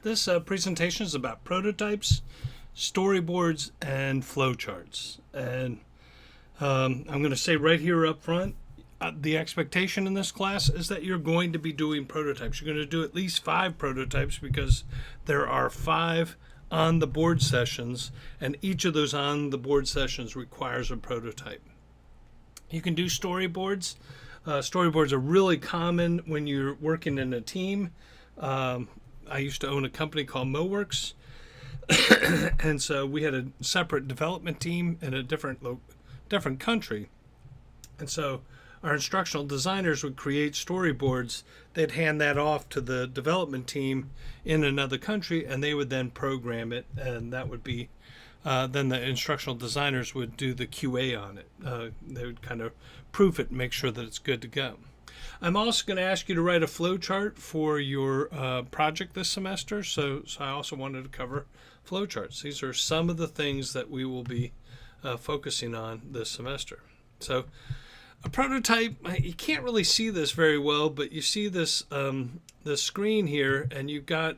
This presentation is about prototypes, storyboards, and flowcharts. And I'm going to say right here up front, the expectation in this class is that you're going to be doing prototypes. You're going to do at least 5 prototypes because there are 5 on the board sessions, and each of those on the board sessions requires a prototype. You can do storyboards. Storyboards are really common when you're working in a team. I used to own a company called MoWorks, and so we had a separate development team in a different country. And so our instructional designers would create storyboards. They'd hand that off to the development team in another country, and they would then program it, and that would be then the instructional designers would do the QA on it. They would kind of proof it and make sure that it's good to go. I'm also going to ask you to write a flowchart for your project this semester, so I also wanted to cover flowcharts. These are some of the things that we will be focusing on this semester. So a prototype, you can't really see this very well, but you see this the screen here, and you've got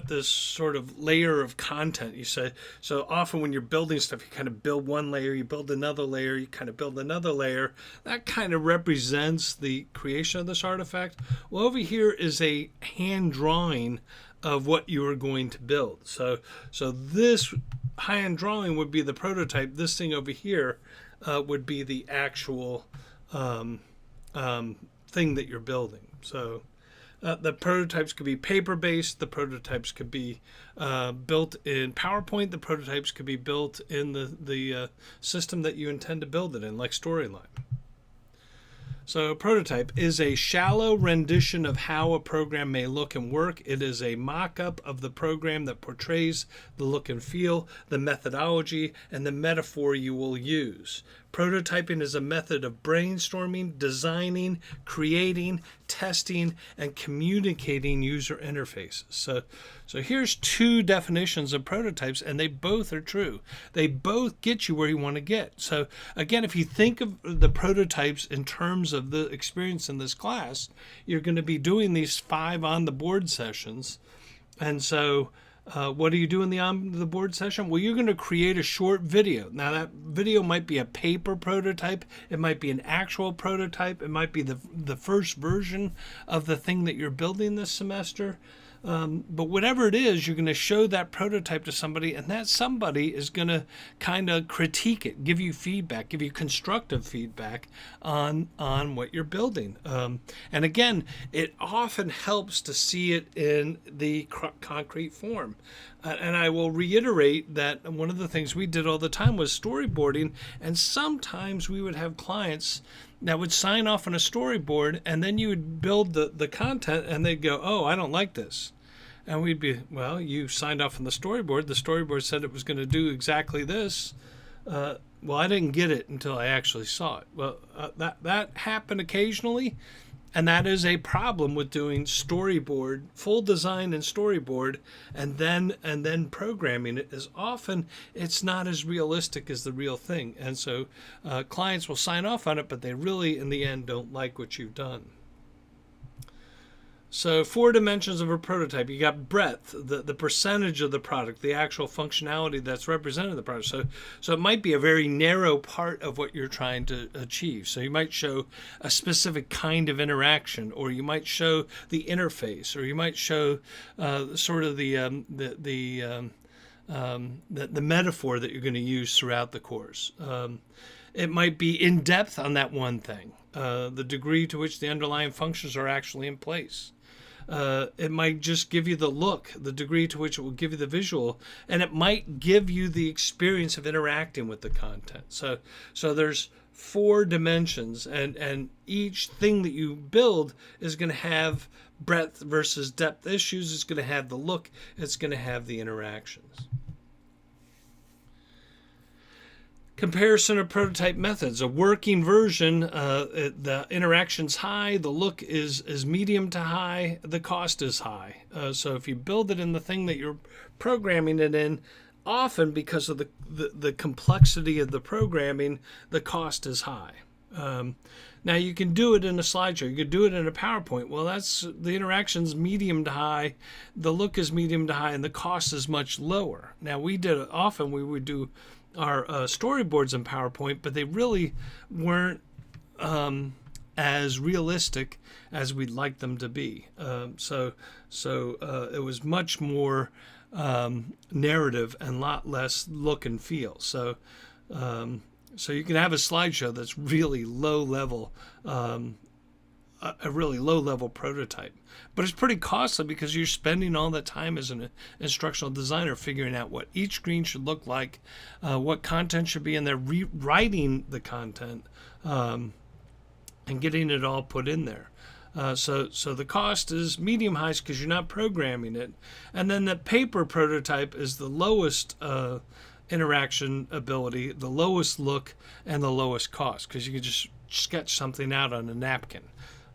this sort of layer of content. You say, so often when you're building stuff, you kind of build one layer, you build another layer, you kind of build another layer. That kind of represents the creation of this artifact. Well, over here is a hand drawing of what you are going to build. So this hand drawing would be the prototype. This thing over here would be the actual thing that you're building. So the prototypes could be paper-based. The prototypes could be built in PowerPoint. The prototypes could be built in the system that you intend to build it in, like Storyline. So a prototype is a shallow rendition of how a program may look and work. It is a mock-up of the program that portrays the look and feel, the methodology, and the metaphor you will use. Prototyping is a method of brainstorming, designing, creating, testing, and communicating user interfaces. So here's 2 definitions of prototypes, and they both are true. They both get you where you want to get. So again, if you think of the prototypes in terms of the experience in this class, you're going to be doing these 5 on the board sessions. And so what do you do in the on the board session? Well, you're going to create a short video. Now, that video might be a paper prototype. It might be an actual prototype. It might be the first version of the thing that you're building this semester. But whatever it is, you're going to show that prototype to somebody, and that somebody is going to kind of critique it, give you feedback, give you constructive feedback on what you're building. And again, it often helps to see it in the concrete form. And I will reiterate that one of the things we did all the time was storyboarding, and sometimes we would have clients that would sign off on a storyboard, and then you would build the content, and they'd go, "Oh, I don't like this." And we'd be, "Well, you signed off on the storyboard. The storyboard said it was going to do exactly this." Well, I didn't get it until I actually saw it. Well, that happened occasionally, and that is a problem with doing storyboard, full design and storyboard, and then programming it. Is often it's not as realistic as the real thing, and so clients will sign off on it, but they really, in the end, don't like what you've done. So 4 dimensions of a prototype. You got breadth, the percentage of the product, the actual functionality that's represented in the product. So it might be a very narrow part of what you're trying to achieve. So you might show a specific kind of interaction, or you might show the interface, or you might show sort of the metaphor that you're going to use throughout the course. It might be in depth on that one thing, the degree to which the underlying functions are actually in place. It might just give you the look, the degree to which it will give you the visual, and it might give you the experience of interacting with the content. So there's 4 dimensions, and each thing that you build is going to have breadth versus depth issues. It's going to have the look. It's going to have the interactions. Comparison of prototype methods. A working version, the interaction's high, the look is medium to high, the cost is high. So if you build it in the thing that you're programming it in, often because of the complexity of the programming, the cost is high. Now you can do it in a slideshow. You could do it in a PowerPoint. Well, that's the interaction's medium to high, the look is medium to high, and the cost is much lower. Now we would do our storyboards in PowerPoint, but they really weren't as realistic as we'd like them to be. So it was much more narrative and a lot less look and feel. So you can have a slideshow that's really low level, a really low level prototype, but it's pretty costly because you're spending all that time as an instructional designer figuring out what each screen should look like, what content should be in there, rewriting the content, and getting it all put in there. So the cost is medium highs because you're not programming it, and then the paper prototype is the lowest interaction ability, the lowest look, and the lowest cost because you can just sketch something out on a napkin.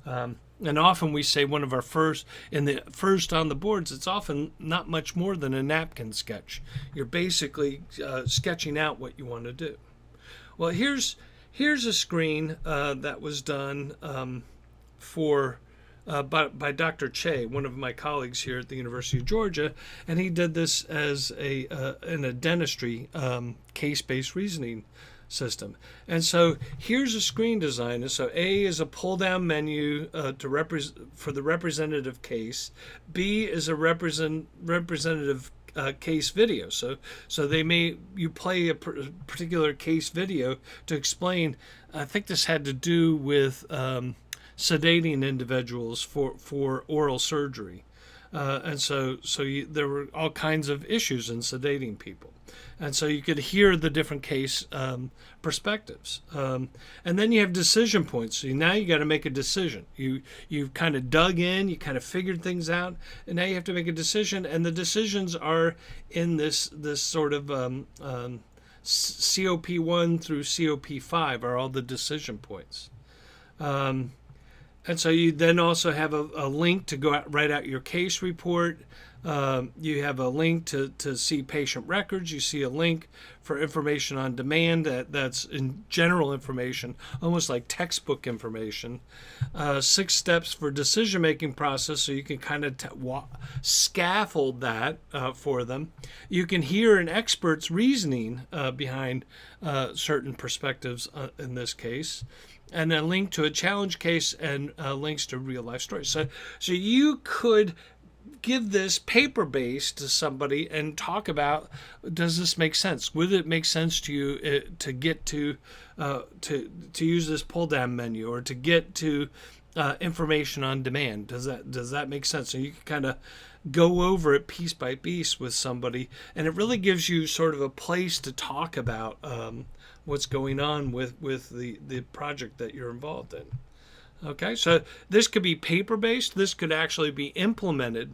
And often we say one of our first on the boards, it's often not much more than a napkin sketch. You're basically sketching out what you want to do. Well, here's a screen that was done by Dr. Che, one of my colleagues here at the University of Georgia, and he did this as in a dentistry case-based reasoning system. And so here's a screen design. And so A is a pull-down menu for the representative case. B is a representative case video. So you play a particular case video to explain. I think this had to do with sedating individuals for oral surgery. And so there were all kinds of issues in sedating people. And so you could hear the different case perspectives. And then you have decision points. So now you got to make a decision. You've kind of dug in, you kind of figured things out, and now you have to make a decision. And the decisions are in this sort of COP1 through COP5 are all the decision points. And so you then also have a link to go out, write out your case report. You have a link to see patient records. You see a link for information on demand that's in general information, almost like textbook information. 6 steps for decision-making process, so you can kind of scaffold that for them. You can hear an expert's reasoning behind certain perspectives in this case. And a link to a challenge case and links to real life stories. So you could give this paper-based to somebody and talk about, does this make sense? Would it make sense to you to get to use this pull-down menu or to get to information on demand? Does that make sense? So you can kind of go over it piece by piece with somebody, and it really gives you sort of a place to talk about what's going on with the project that you're involved in. Okay, so this could be paper-based. This could actually be implemented.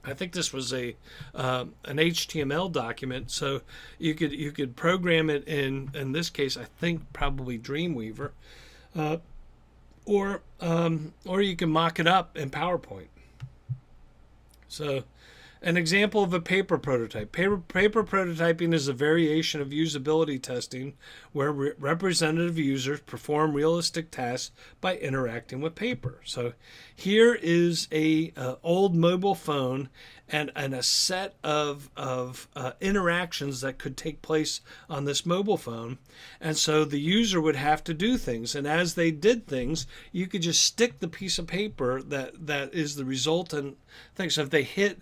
I think this was an HTML document, so you could program it in this case, I think probably Dreamweaver, or you can mock it up in PowerPoint. So, an example of a paper prototype. Paper prototyping is a variation of usability testing where representative users perform realistic tasks by interacting with paper. So here is a old mobile phone and a set of interactions that could take place on this mobile phone. And so the user would have to do things. And as they did things, you could just stick the piece of paper that is the resultant thing. So if they hit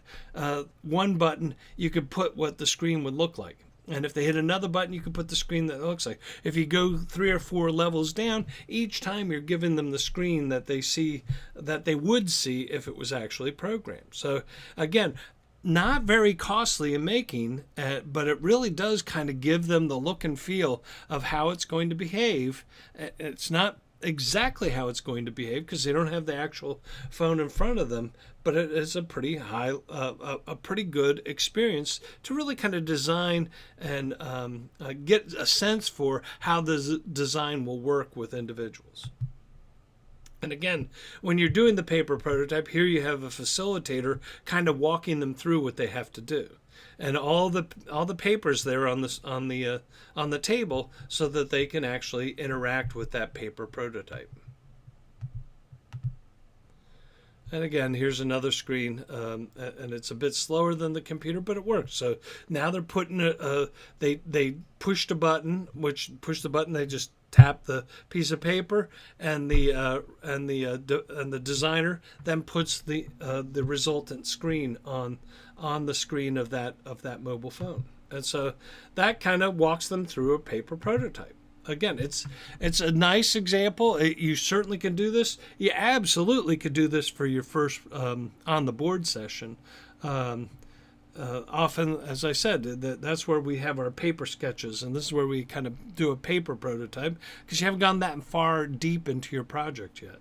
one button, you could put what the screen would look like. And if they hit another button, you could put the screen that it looks like. If you go 3 or 4 levels down, each time you're giving them the screen that they see, that they would see if it was actually programmed. So again, not very costly in making, but it really does kind of give them the look and feel of how it's going to behave. It's not exactly how it's going to behave because they don't have the actual phone in front of them, but it is a pretty a pretty good experience to really kind of design and get a sense for how the design will work with individuals. And again, when you're doing the paper prototype, here you have a facilitator kind of walking them through what they have to do, and all the papers there on the table, so that they can actually interact with that paper prototype. And again, here's another screen, and it's a bit slower than the computer, but it works. So now they're putting they pushed a button, they just tap the piece of paper, and the designer then puts the resultant screen on the screen of that mobile phone, and so that kind of walks them through a paper prototype. Again, it's a nice example. You certainly can do this. You absolutely could do this for your first on the board session. Often, as I said, that's where we have our paper sketches, and this is where we kind of do a paper prototype, because you haven't gone that far deep into your project yet.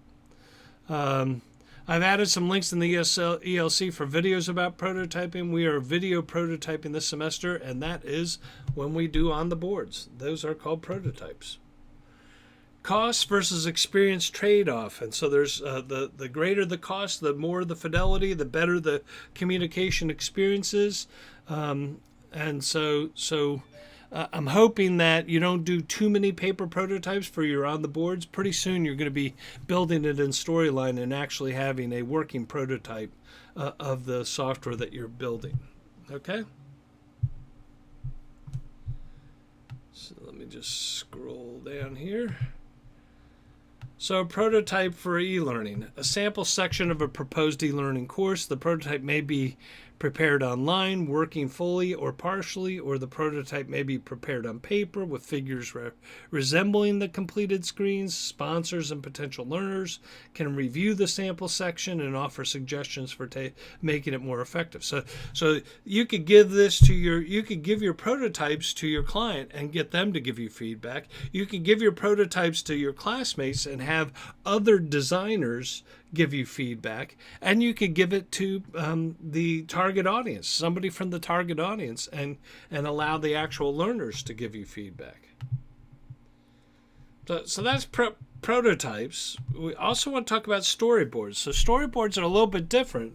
I've added some links in the ELC for videos about prototyping. We are video prototyping this semester, and that is when we do on the boards. Those are called prototypes. Cost versus experience trade-off. And so there's the greater the cost, the more the fidelity, the better the communication experiences. And so I'm hoping that you don't do too many paper prototypes for your on the boards. Pretty soon you're going to be building it in Storyline and actually having a working prototype of the software that you're building. Okay? So let me just scroll down here. So a prototype for e-learning. A sample section of a proposed e-learning course. The prototype may be prepared online, working fully or partially, or the prototype may be prepared on paper with figures resembling the completed screens. Sponsors and potential learners can review the sample section and offer suggestions for making it more effective. So you could give your prototypes to your client and get them to give you feedback. You can give your prototypes to your classmates and have other designers give you feedback, and you could give it to the target audience, somebody from the target audience, and allow the actual learners to give you feedback. So that's prototypes. We also want to talk about storyboards. So storyboards are a little bit different.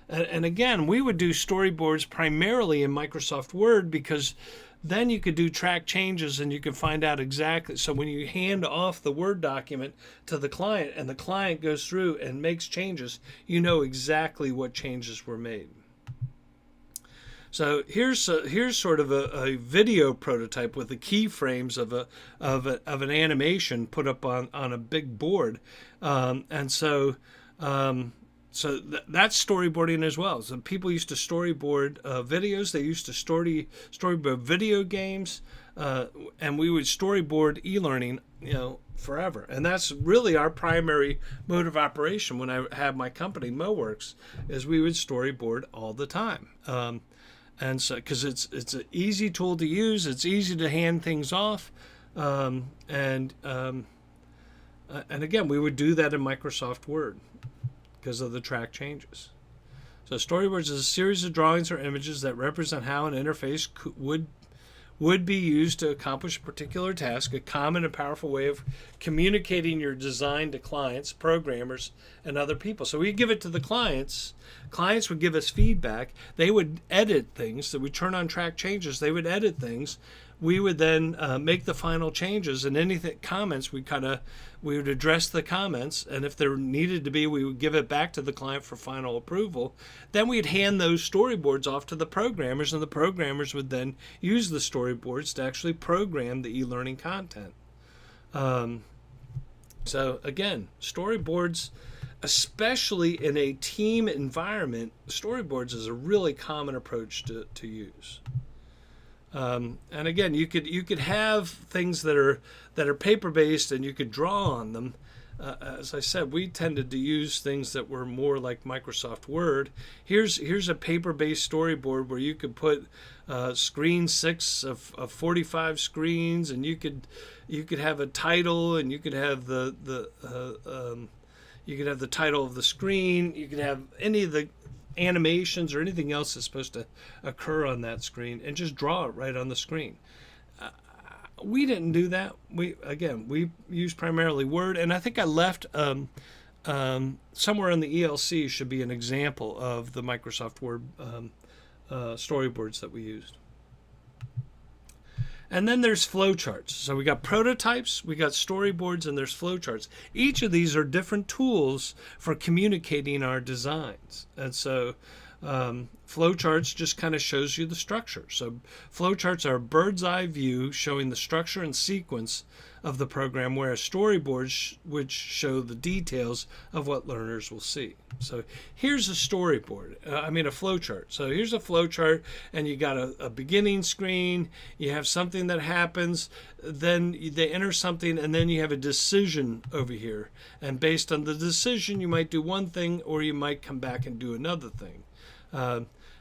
And again, we would do storyboards primarily in Microsoft Word, because then you could do track changes and you can find out exactly. So when you hand off the Word document to the client and the client goes through and makes changes, you know exactly what changes were made. So here's sort of a video prototype with the keyframes of an animation put up on a big board, that's storyboarding as well. So people used to storyboard videos. They used to storyboard video games, and we would storyboard e-learning, forever. And that's really our primary mode of operation when I had my company, MoWorks, is we would storyboard all the time. And so, because it's an easy tool to use, it's easy to hand things off, and again, we would do that in Microsoft Word because of the track changes. So storyboards is a series of drawings or images that represent how an interface would be used to accomplish a particular task, a common and powerful way of communicating your design to clients, programmers, and other people. So we give it to the clients. Clients would give us feedback. They would edit things. So we turn on track changes. They would edit things. We would then make the final changes, and anything comments we would address the comments, and if there needed to be, we would give it back to the client for final approval. Then we'd hand those storyboards off to the programmers, and the programmers would then use the storyboards to actually program the e-learning content. So again, storyboards, especially in a team environment, storyboards is a really common approach to use. And again, you could have things that are paper based, and you could draw on them. As I said, we tended to use things that were more like Microsoft Word. Here's a paper based storyboard where you could put screen 6 of 45 screens, and you could have a title, and you could have the title of the screen. You could have any of the animations or anything else that's supposed to occur on that screen, and just draw it right on the screen. We didn't do that. We used primarily Word, and I think I left somewhere in the ELC should be an example of the Microsoft Word storyboards that we used. And then there's flowcharts. So we got prototypes, we got storyboards, and there's flowcharts. Each of these are different tools for communicating our designs. And so flowcharts just kind of shows you the structure. So flowcharts are a bird's eye view showing the structure and sequence of the program, whereas storyboards which show the details of what learners will see. So here's a storyboard, a flowchart. So here's a flowchart, and you got a beginning screen, you have something that happens, then they enter something, and then you have a decision over here. And based on the decision, you might do one thing, or you might come back and do another thing.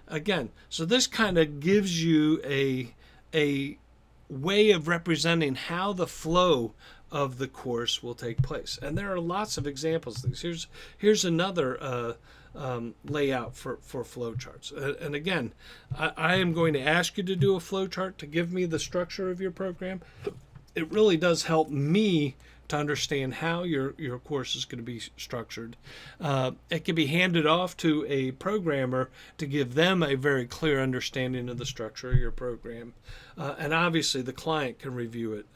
Again, so this kind of gives you a way of representing how the flow of the course will take place. And there are lots of examples of these. Here's another layout for flowcharts. And again, I am going to ask you to do a flowchart to give me the structure of your program. It really does help me to understand how your course is going to be structured. It can be handed off to a programmer to give them a very clear understanding of the structure of your program. And obviously the client can review it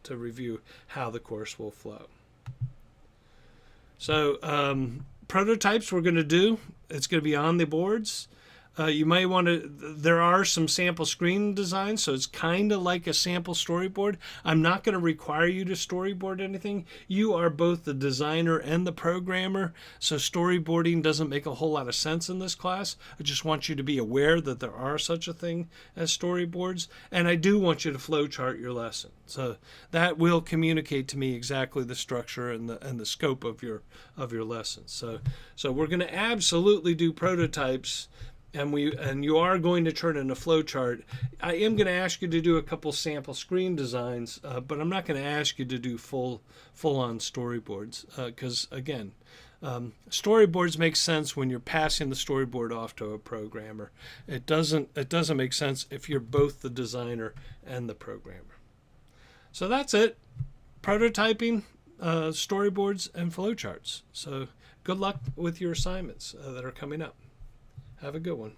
to review how the course will flow. So prototypes we're going to do, it's going to be on the boards. You might want to, there are some sample screen designs, so it's kind of like a sample storyboard. I'm not going to require you to storyboard anything. You are both the designer and the programmer, so storyboarding doesn't make a whole lot of sense in this class. I just want you to be aware that there are such a thing as storyboards, and I do want you to flowchart your lesson. So that will communicate to me exactly the structure and the scope of your lesson. So we're going to absolutely do prototypes. And you are going to turn in a flowchart. I am going to ask you to do a couple sample screen designs, but I'm not going to ask you to do full-on storyboards because, again, storyboards make sense when you're passing the storyboard off to a programmer. It doesn't make sense if you're both the designer and the programmer. So that's it. Prototyping, storyboards, and flowcharts. So good luck with your assignments that are coming up. Have a good one.